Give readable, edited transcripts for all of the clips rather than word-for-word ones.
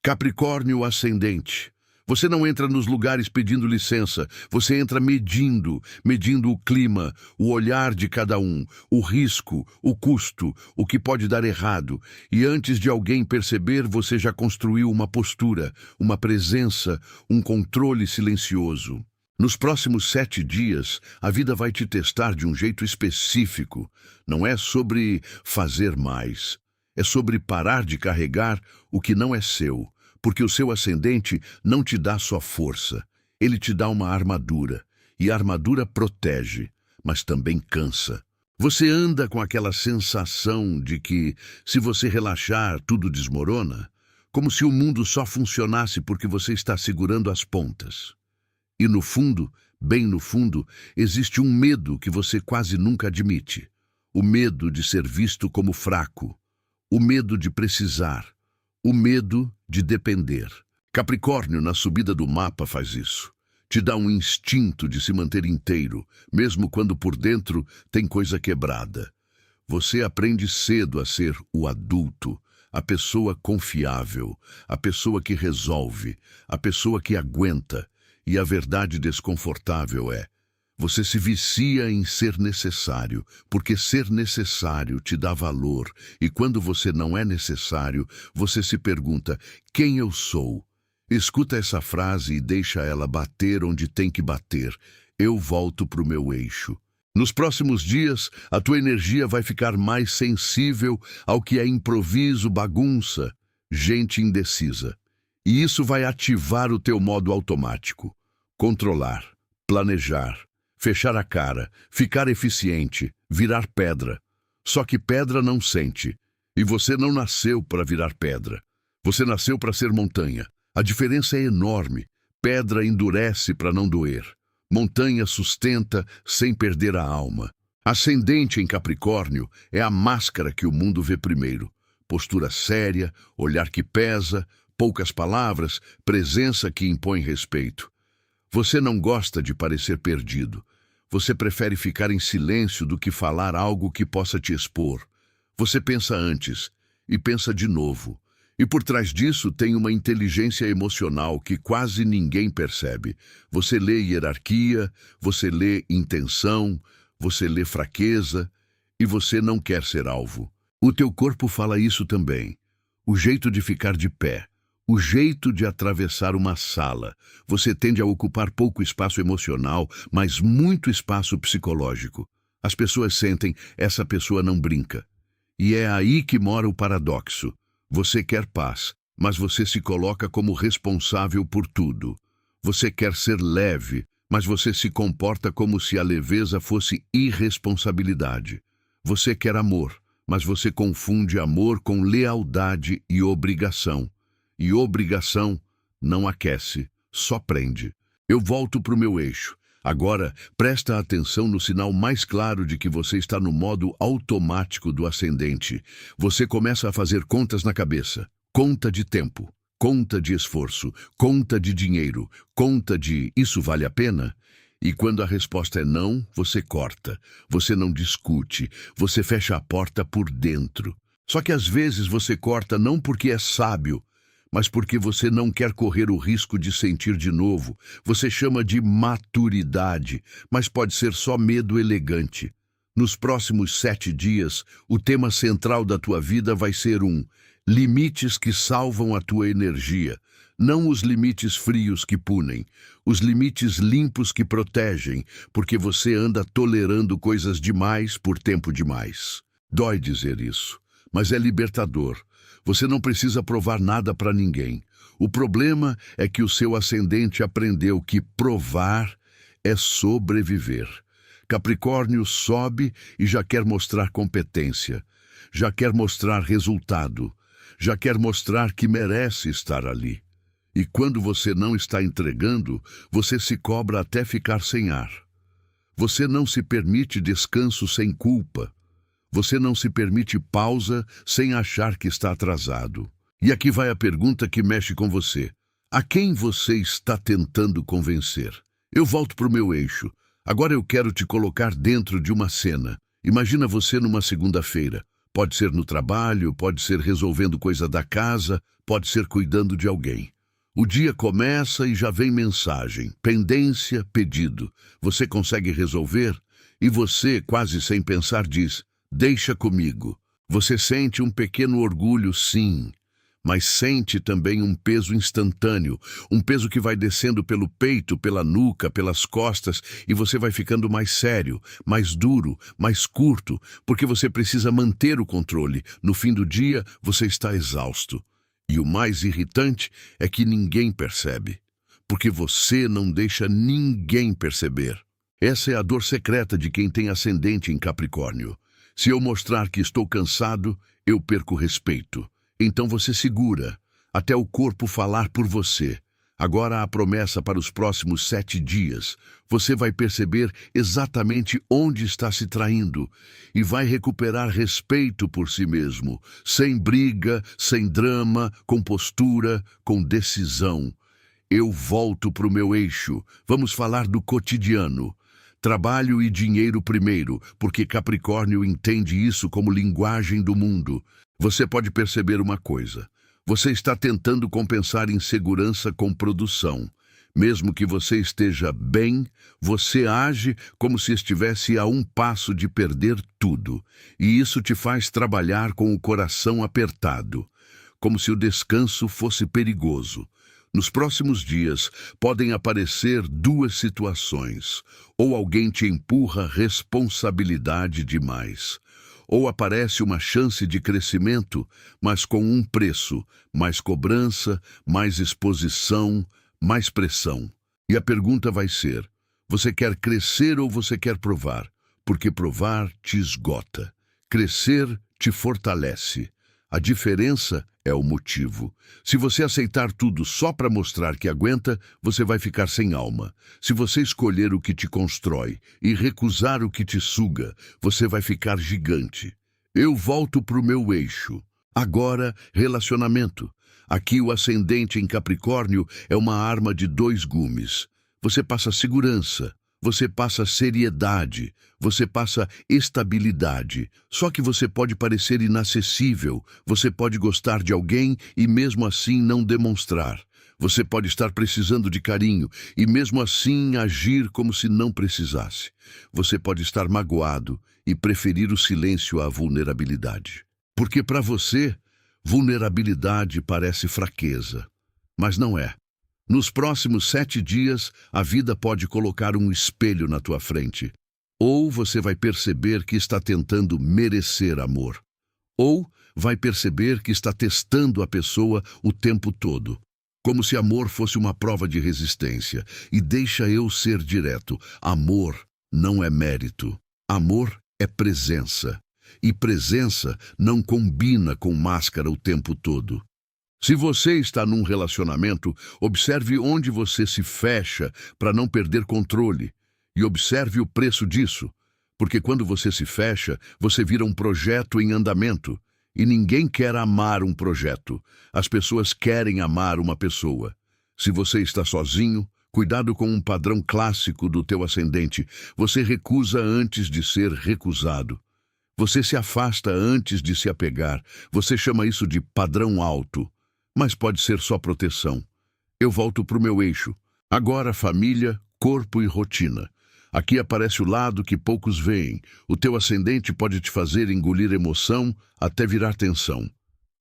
Capricórnio ascendente. Você não entra nos lugares pedindo licença, você entra medindo o clima, o olhar de cada um, o risco, o custo, o que pode dar errado. E antes de alguém perceber, você já construiu uma postura, uma presença, um controle silencioso. Nos próximos 7 dias, a vida vai te testar de um jeito específico. Não é sobre fazer mais, é sobre parar de carregar o que não é seu. Porque o seu ascendente não te dá só força, ele te dá uma armadura, e a armadura protege, mas também cansa. Você anda com aquela sensação de que, se você relaxar, tudo desmorona, como se o mundo só funcionasse porque você está segurando as pontas. E no fundo, bem no fundo, existe um medo que você quase nunca admite. O medo de ser visto como fraco, o medo de precisar, o medo de depender. Capricórnio, na subida do mapa, faz isso. Te dá um instinto de se manter inteiro, mesmo quando por dentro tem coisa quebrada. Você aprende cedo a ser o adulto, a pessoa confiável, a pessoa que resolve, a pessoa que aguenta. E a verdade desconfortável é: você se vicia em ser necessário, porque ser necessário te dá valor, e quando você não é necessário, você se pergunta: quem eu sou? Escuta essa frase e deixa ela bater onde tem que bater. Eu volto para o meu eixo. Nos próximos dias, a tua energia vai ficar mais sensível ao que é improviso, bagunça, gente indecisa. E isso vai ativar o teu modo automático. Controlar, planejar, fechar a cara, ficar eficiente, virar pedra. Só que pedra não sente. E você não nasceu para virar pedra. Você nasceu para ser montanha. A diferença é enorme. Pedra endurece para não doer. Montanha sustenta sem perder a alma. Ascendente em Capricórnio é a máscara que o mundo vê primeiro. Postura séria, olhar que pesa, poucas palavras, presença que impõe respeito. Você não gosta de parecer perdido. Você prefere ficar em silêncio do que falar algo que possa te expor. Você pensa antes e pensa de novo. E por trás disso tem uma inteligência emocional que quase ninguém percebe. Você lê hierarquia, você lê intenção, você lê fraqueza e você não quer ser alvo. O teu corpo fala isso também. O jeito de ficar de pé. O jeito de atravessar uma sala. Você tende a ocupar pouco espaço emocional, mas muito espaço psicológico. As pessoas sentem, essa pessoa não brinca. E é aí que mora o paradoxo. Você quer paz, mas você se coloca como responsável por tudo. Você quer ser leve, mas você se comporta como se a leveza fosse irresponsabilidade. Você quer amor, mas você confunde amor com lealdade e obrigação. E obrigação não aquece, só prende. Eu volto para o meu eixo. Agora, presta atenção no sinal mais claro de que você está no modo automático do ascendente. Você começa a fazer contas na cabeça. Conta de tempo, conta de esforço, conta de dinheiro, conta de isso vale a pena? E quando a resposta é não, você corta. Você não discute, você fecha a porta por dentro. Só que às vezes você corta não porque é sábio, mas porque você não quer correr o risco de sentir de novo. Você chama de maturidade, mas pode ser só medo elegante. Nos próximos 7 dias, o tema central da tua vida vai ser limites que salvam a tua energia. Não os limites frios que punem, os limites limpos que protegem, porque você anda tolerando coisas demais por tempo demais. Dói dizer isso, mas é libertador. Você não precisa provar nada para ninguém. O problema é que o seu ascendente aprendeu que provar é sobreviver. Capricórnio sobe e já quer mostrar competência, já quer mostrar resultado, já quer mostrar que merece estar ali. E quando você não está entregando, você se cobra até ficar sem ar. Você não se permite descanso sem culpa. Você não se permite pausa sem achar que está atrasado. E aqui vai a pergunta que mexe com você. A quem você está tentando convencer? Eu volto para o meu eixo. Agora eu quero te colocar dentro de uma cena. Imagina você numa segunda-feira. Pode ser no trabalho, pode ser resolvendo coisa da casa, pode ser cuidando de alguém. O dia começa e já vem mensagem, pendência, pedido. Você consegue resolver? E você, quase sem pensar, diz: deixa comigo. Você sente um pequeno orgulho, sim, mas sente também um peso instantâneo, um peso que vai descendo pelo peito, pela nuca, pelas costas, e você vai ficando mais sério, mais duro, mais curto, porque você precisa manter o controle. No fim do dia, você está exausto. E o mais irritante é que ninguém percebe, porque você não deixa ninguém perceber. Essa é a dor secreta de quem tem ascendente em Capricórnio. Se eu mostrar que estou cansado, eu perco respeito. Então você segura, até o corpo falar por você. Agora a promessa para os próximos 7 dias. Você vai perceber exatamente onde está se traindo e vai recuperar respeito por si mesmo, sem briga, sem drama, com postura, com decisão. Eu volto para o meu eixo. Vamos falar do cotidiano. Trabalho e dinheiro primeiro, porque Capricórnio entende isso como linguagem do mundo. Você pode perceber uma coisa. Você está tentando compensar insegurança com produção. Mesmo que você esteja bem, você age como se estivesse a um passo de perder tudo. E isso te faz trabalhar com o coração apertado, como se o descanso fosse perigoso. Nos próximos dias, podem aparecer 2 situações. Ou alguém te empurra responsabilidade demais. Ou aparece uma chance de crescimento, mas com um preço, mais cobrança, mais exposição, mais pressão. E a pergunta vai ser: você quer crescer ou você quer provar? Porque provar te esgota. Crescer te fortalece. A diferença é o motivo. Se você aceitar tudo só para mostrar que aguenta, você vai ficar sem alma. Se você escolher o que te constrói e recusar o que te suga, você vai ficar gigante. Eu volto para o meu eixo. Agora, relacionamento. Aqui o ascendente em Capricórnio é uma arma de 2 gumes. Você passa segurança. Você passa seriedade, você passa estabilidade. Só que você pode parecer inacessível, você pode gostar de alguém e mesmo assim não demonstrar. Você pode estar precisando de carinho e mesmo assim agir como se não precisasse. Você pode estar magoado e preferir o silêncio à vulnerabilidade. Porque para você, vulnerabilidade parece fraqueza, mas não é. Nos próximos 7 dias, a vida pode colocar um espelho na tua frente. Ou você vai perceber que está tentando merecer amor. Ou vai perceber que está testando a pessoa o tempo todo. Como se amor fosse uma prova de resistência. E deixa eu ser direto. Amor não é mérito. Amor é presença. E presença não combina com máscara o tempo todo. Se você está num relacionamento, observe onde você se fecha para não perder controle. E observe o preço disso. Porque quando você se fecha, você vira um projeto em andamento. E ninguém quer amar um projeto. As pessoas querem amar uma pessoa. Se você está sozinho, cuidado com um padrão clássico do teu ascendente. Você recusa antes de ser recusado. Você se afasta antes de se apegar. Você chama isso de padrão alto. Mas pode ser só proteção. Eu volto para o meu eixo. Agora família, corpo e rotina. Aqui aparece o lado que poucos veem. O teu ascendente pode te fazer engolir emoção até virar tensão.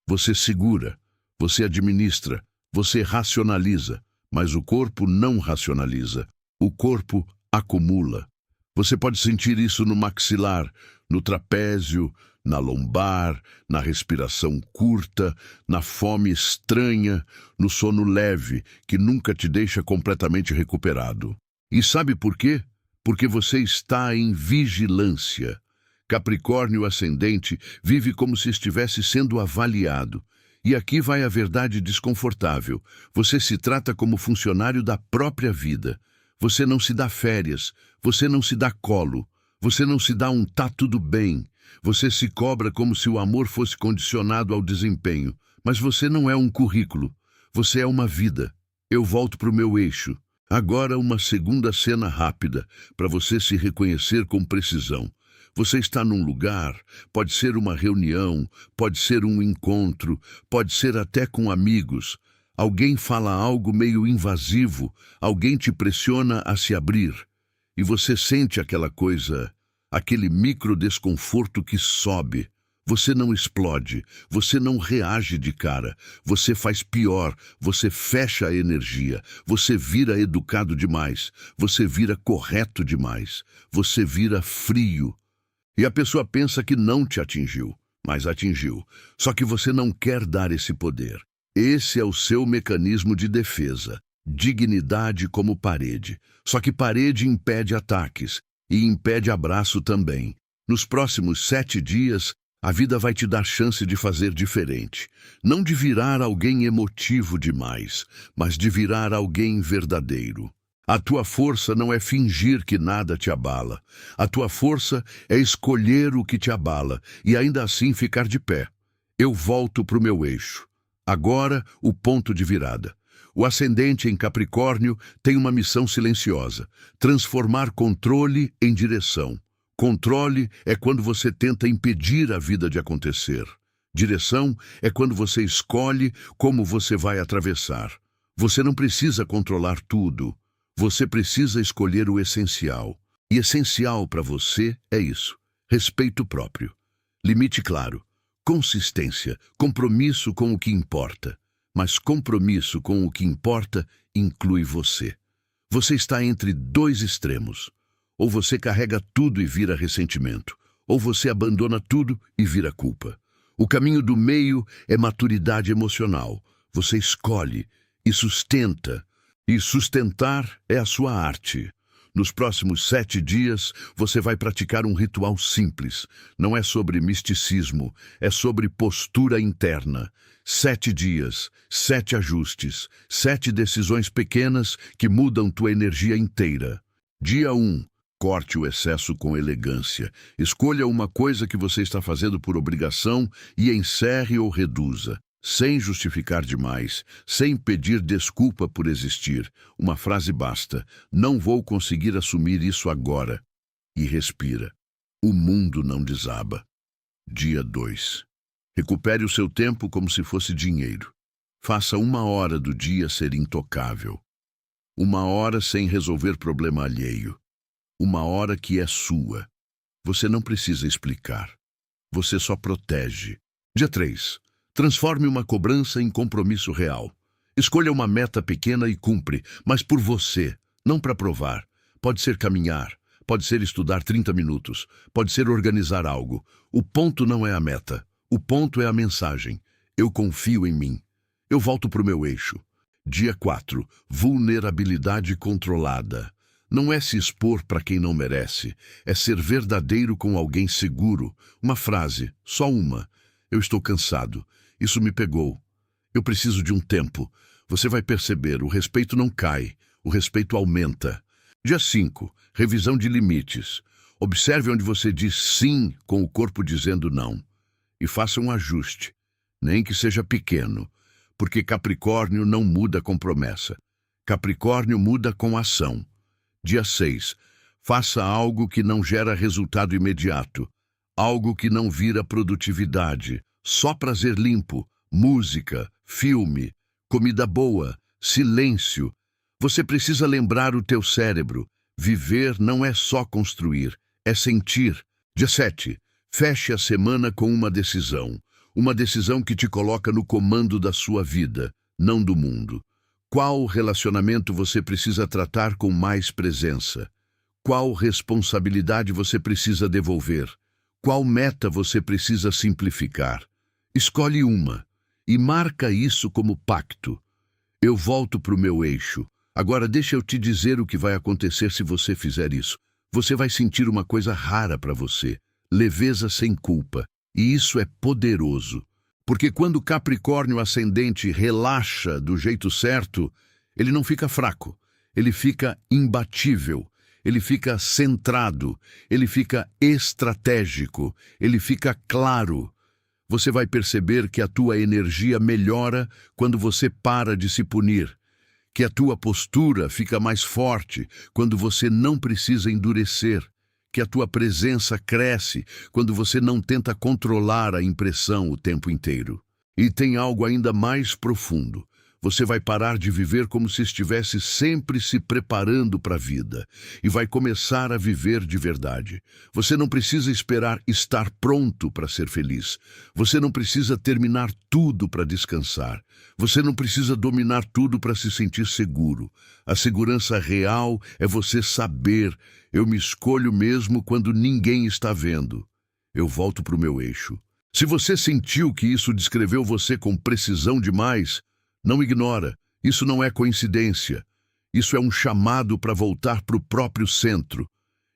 Você segura, você administra, você racionaliza, mas o corpo não racionaliza. O corpo acumula. Você pode sentir isso no maxilar, no trapézio, na lombar, na respiração curta, na fome estranha, no sono leve, que nunca te deixa completamente recuperado. E sabe por quê? Porque você está em vigilância. Capricórnio ascendente vive como se estivesse sendo avaliado. E aqui vai a verdade desconfortável. Você se trata como funcionário da própria vida. Você não se dá férias, você não se dá colo, você não se dá um tá tudo bem. Você se cobra como se o amor fosse condicionado ao desempenho. Mas você não é um currículo. Você é uma vida. Eu volto para o meu eixo. Agora uma segunda cena rápida, para você se reconhecer com precisão. Você está num lugar, pode ser uma reunião, pode ser um encontro, pode ser até com amigos. Alguém fala algo meio invasivo, alguém te pressiona a se abrir. E você sente aquela coisa, aquele micro desconforto que sobe. Você não explode, você não reage de cara, você faz pior, você fecha a energia, você vira educado demais, você vira correto demais, você vira frio. E a pessoa pensa que não te atingiu, mas atingiu. Só que você não quer dar esse poder. Esse é o seu mecanismo de defesa. Dignidade como parede. Só que parede impede ataques e impede abraço também. Nos próximos 7 dias, a vida vai te dar chance de fazer diferente. Não de virar alguém emotivo demais, mas de virar alguém verdadeiro. A tua força não é fingir que nada te abala. A tua força é escolher o que te abala e ainda assim ficar de pé. Eu volto para o meu eixo. Agora, o ponto de virada. O ascendente em Capricórnio tem uma missão silenciosa: transformar controle em direção. Controle é quando você tenta impedir a vida de acontecer. Direção é quando você escolhe como você vai atravessar. Você não precisa controlar tudo. Você precisa escolher o essencial. E essencial para você é isso: respeito próprio. Limite claro. Consistência. Compromisso com o que importa. Mas compromisso com o que importa inclui você. Você está entre 2 extremos. Ou você carrega tudo e vira ressentimento, ou você abandona tudo e vira culpa. O caminho do meio é maturidade emocional. Você escolhe e sustenta. E sustentar é a sua arte. Nos próximos 7 dias, você vai praticar um ritual simples. Não é sobre misticismo, é sobre postura interna. 7 dias, 7 ajustes, 7 decisões pequenas que mudam tua energia inteira. Dia 1. Corte o excesso com elegância. Escolha uma coisa que você está fazendo por obrigação e encerre ou reduza, sem justificar demais, sem pedir desculpa por existir. Uma frase basta: não vou conseguir assumir isso agora. E respira. O mundo não desaba. Dia 2. Recupere o seu tempo como se fosse dinheiro. Faça 1 hora do dia ser intocável. 1 hora sem resolver problema alheio. 1 hora que é sua. Você não precisa explicar. Você só protege. Dia 3. Transforme uma cobrança em compromisso real. Escolha uma meta pequena e cumpre, mas por você, não para provar. Pode ser caminhar, pode ser estudar 30 minutos, pode ser organizar algo. O ponto não é a meta. O ponto é a mensagem. Eu confio em mim. Eu volto para o meu eixo. Dia 4. Vulnerabilidade controlada. Não é se expor para quem não merece, é ser verdadeiro com alguém seguro. Uma frase, só uma. Eu estou cansado. Isso me pegou. Eu preciso de um tempo. Você vai perceber, o respeito não cai, o respeito aumenta. Dia 5. Revisão de limites. Observe onde você diz sim com o corpo dizendo não. E faça um ajuste, nem que seja pequeno, porque Capricórnio não muda com promessa. Capricórnio muda com ação. Dia 6. Faça algo que não gera resultado imediato, algo que não vira produtividade, só prazer limpo, música, filme, comida boa, silêncio. Você precisa lembrar o teu cérebro. Viver não é só construir, é sentir. Dia 7. Feche a semana com uma decisão que te coloca no comando da sua vida, não do mundo. Qual relacionamento você precisa tratar com mais presença? Qual responsabilidade você precisa devolver? Qual meta você precisa simplificar? Escolhe uma e marca isso como pacto. Eu volto para o meu eixo. Agora deixa eu te dizer o que vai acontecer se você fizer isso. Você vai sentir uma coisa rara para você. Leveza sem culpa. E isso é poderoso. Porque quando Capricórnio ascendente relaxa do jeito certo, ele não fica fraco, ele fica imbatível, ele fica centrado, ele fica estratégico, ele fica claro. Você vai perceber que a tua energia melhora quando você para de se punir, que a tua postura fica mais forte quando você não precisa endurecer, que a tua presença cresce quando você não tenta controlar a impressão o tempo inteiro. E tem algo ainda mais profundo. Você vai parar de viver como se estivesse sempre se preparando para a vida e vai começar a viver de verdade. Você não precisa esperar estar pronto para ser feliz. Você não precisa terminar tudo para descansar. Você não precisa dominar tudo para se sentir seguro. A segurança real é você saber: eu me escolho mesmo quando ninguém está vendo. Eu volto para o meu eixo. Se você sentiu que isso descreveu você com precisão demais, não ignora, isso não é coincidência. Isso é um chamado para voltar para o próprio centro.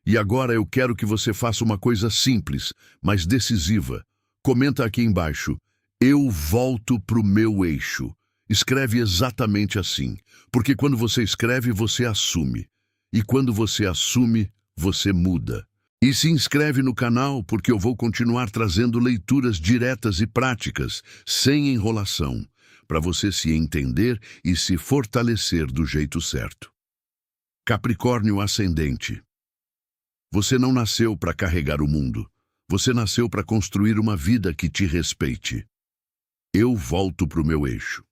E agora eu quero que você faça uma coisa simples, mas decisiva. Comenta aqui embaixo: eu volto para o meu eixo. Escreve exatamente assim, porque quando você escreve, você assume. E quando você assume, você muda. E se inscreve no canal, porque eu vou continuar trazendo leituras diretas e práticas, sem enrolação, para você se entender e se fortalecer do jeito certo. Capricórnio ascendente. Você não nasceu para carregar o mundo. Você nasceu para construir uma vida que te respeite. Eu volto para o meu eixo.